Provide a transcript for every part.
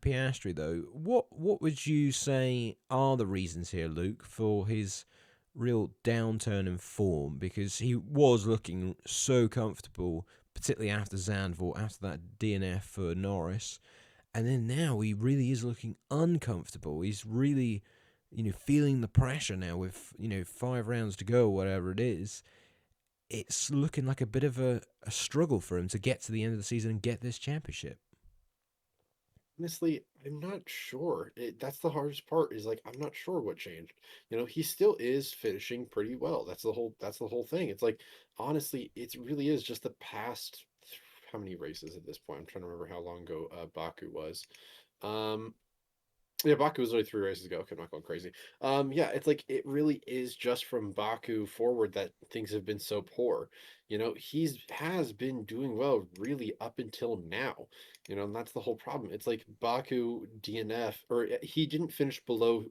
Piastri, though, what would you say are the reasons here, Luke, for his real downturn in form? Because he was looking so comfortable, particularly after Zandvoort, after that DNF for Norris, and then now he really is looking uncomfortable. He's really, feeling the pressure now with 5 rounds to go, whatever it is. It's looking like a bit of a struggle for him to get to the end of the season and get this championship. Honestly, I'm not sure. That's the hardest part is like I'm not sure what changed. He still is finishing pretty well. That's the whole thing. It's like honestly, it really is just the past how many races at this point? I'm trying to remember how long ago Baku was. Um yeah, Baku was only 3 races ago. Okay, I'm not going crazy. Yeah, it's like it really is just from Baku forward that things have been so poor. He's has been doing well really up until now. And that's the whole problem. It's like Baku DNF, or he didn't finish below,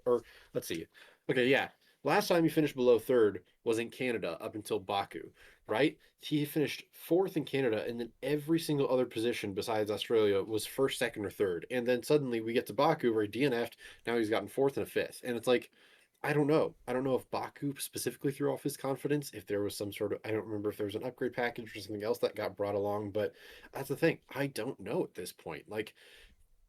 or let's see. Okay, yeah. Last time he finished below third was in Canada up until Baku, right? He finished fourth in Canada, and then every single other position besides Australia was first, second, or third. And then suddenly we get to Baku where he DNF'd. Now he's gotten fourth and a fifth. And it's like, I don't know. I don't know if Baku specifically threw off his confidence, if there was some sort of, I don't remember if there was an upgrade package or something else that got brought along, but that's the thing. I don't know at this point. Like,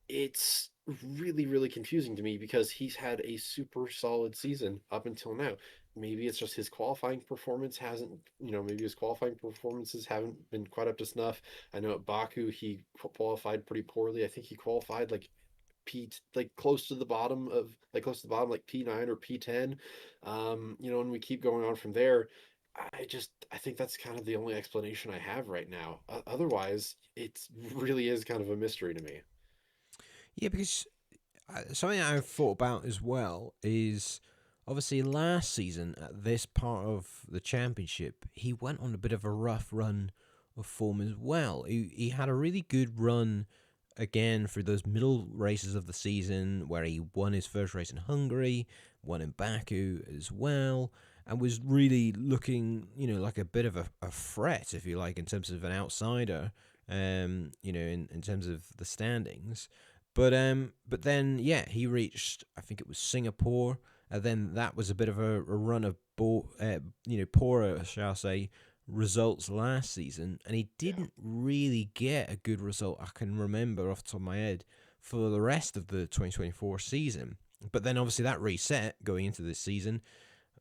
it's really, really confusing to me because he's had a super solid season up until now. Maybe it's just his qualifying performance hasn't, maybe his qualifying performances haven't been quite up to snuff. I know at Baku he qualified pretty poorly. I think he qualified like like close to the bottom of like close to the bottom like P9 or P10. And we keep going on from there. I think that's kind of the only explanation I have right now. Otherwise, it really is kind of a mystery to me. Yeah, because something I've thought about as well is obviously last season at this part of the championship, he went on a bit of a rough run of form as well. He had a really good run again for those middle races of the season where he won his first race in Hungary, won in Baku as well, and was really looking, like a bit of a threat, if you like, in terms of an outsider, in terms of the standings. But then yeah, he reached, I think it was Singapore, and then that was a bit of a run of poorer, shall I say, results last season, and he Yeah. didn't really get a good result I can remember off the top of my head for the rest of the 2024 season. But then obviously that reset going into this season,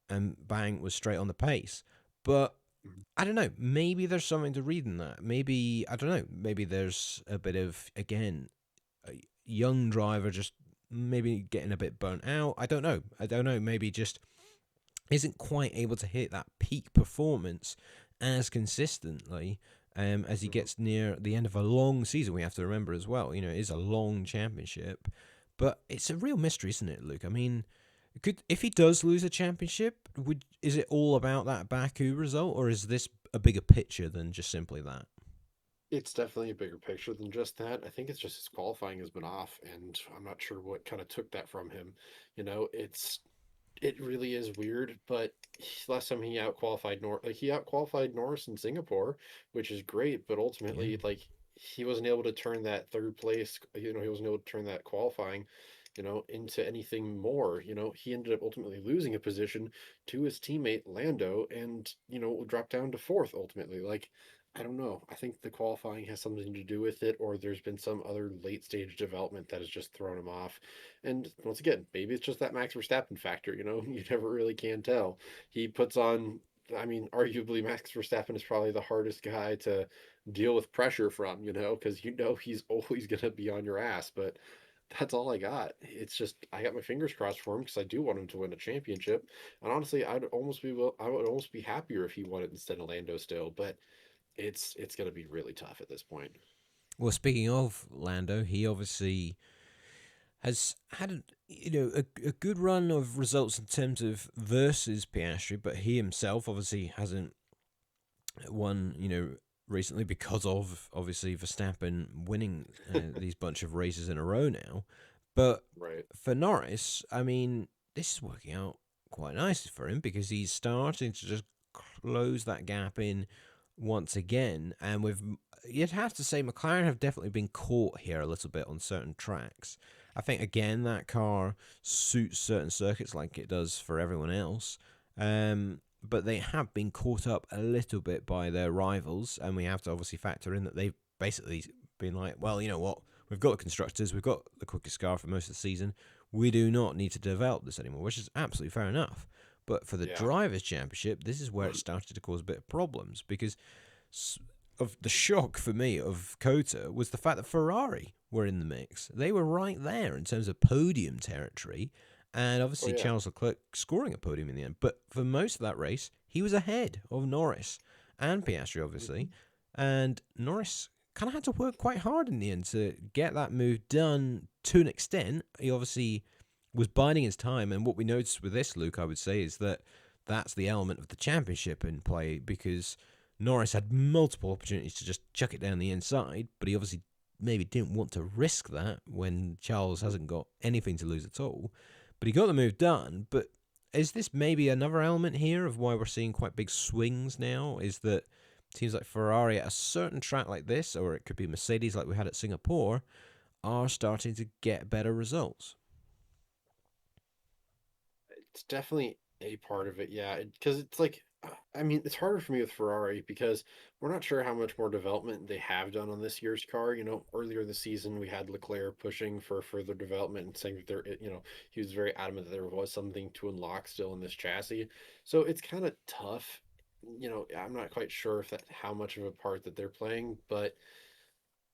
and bang, was straight on the pace. But Mhm. I don't know. Maybe there's something to read in that. Maybe I don't know. Maybe there's a bit of, again, a young driver just maybe getting a bit burnt out. I don't know. I don't know. Maybe just isn't quite able to hit that peak performance as consistently as he Mhm. gets near the end of a long season. We have to remember as well. It is a long championship, but it's a real mystery, isn't it, Luke? I mean, could if he does lose a championship, is it all about that Baku result, or is this a bigger picture than just simply that? It's definitely a bigger picture than just that. I think it's just his qualifying has been off, and I'm not sure what kind of took that from him. It really is weird, but last time he outqualified Norris in Singapore, which is great, but Yeah. ultimately like he wasn't able to turn that third place, he wasn't able to turn that qualifying, into anything more. He ended up ultimately losing a position to his teammate Lando and, dropped down to fourth ultimately. Like I don't know. I think the qualifying has something to do with it, or there's been some other late stage development that has just thrown him off. And once again, maybe it's just that Max Verstappen factor. You never really can tell. He puts on. I mean, arguably, Max Verstappen is probably the hardest guy to deal with pressure from. Because he's always gonna be on your ass. But that's all I got. It's just I got my fingers crossed for him because I do want him to win a championship. And honestly, I would almost be happier if he won it instead of Lando still. But it's going to be really tough at this point. Well, speaking of Lando, he obviously has had a good run of results in terms of versus Piastri, but he himself obviously hasn't won recently because of obviously Verstappen winning these bunch of races in a row now. But Right. for Norris, I mean, this is working out quite nicely for him because he's starting to just close that gap in once again, and with you'd have to say McLaren have definitely been caught here a little bit on certain tracks. I think again that car suits certain circuits like it does for everyone else, but they have been caught up a little bit by their rivals, and we have to obviously factor in that they've basically been like, well, you know what, we've got the constructors, we've got the quickest car for most of the season, we do not need to develop this anymore, which is absolutely fair enough. But for the Yeah. drivers' championship, this is where it started to cause a bit of problems because of the shock for me of Kota was the fact that Ferrari were in the mix. They were right there in terms of podium territory, and Oh obviously yeah. Charles Leclerc scoring a podium in the end. But for most of that race, he was ahead of Norris and Piastri, obviously, Hmm. and Norris kind of had to work quite hard in the end to get that move done to an extent. He obviously was biding his time, and what we noticed with this, Luke, I would say, is that that's the element of the championship in play because Norris had multiple opportunities to just chuck it down the inside, but he obviously maybe didn't want to risk that when Charles hasn't got anything to lose at all. But he got the move done. But is this maybe another element here of why we're seeing quite big swings now? Is that teams like Ferrari at a certain track like this, or it could be Mercedes like we had at Singapore, are starting to get better results? It's definitely a part of it, yeah. Because it's like, I mean, it's harder for me with Ferrari because we're not sure how much more development they have done on this year's car. Earlier this season, we had Leclerc pushing for further development and saying that he was very adamant that there was something to unlock still in this chassis. So it's kind of tough. I'm not quite sure if that how much of a part that they're playing, but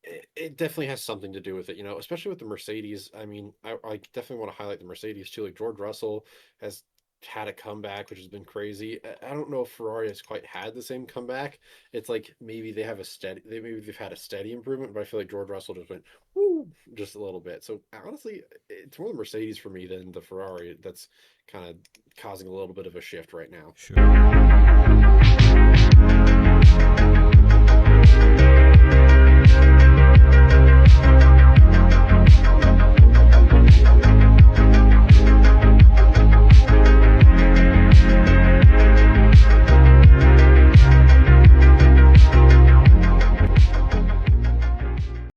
it definitely has something to do with it, especially with the Mercedes. I mean, I definitely want to highlight the Mercedes too. Like George Russell has had a comeback, which has been crazy. I don't know if Ferrari has quite had the same comeback. It's like maybe they've had a steady improvement, but I feel like George Russell just went woo just a little bit. So honestly, it's more the Mercedes for me than the Ferrari that's kind of causing a little bit of a shift right now. Sure.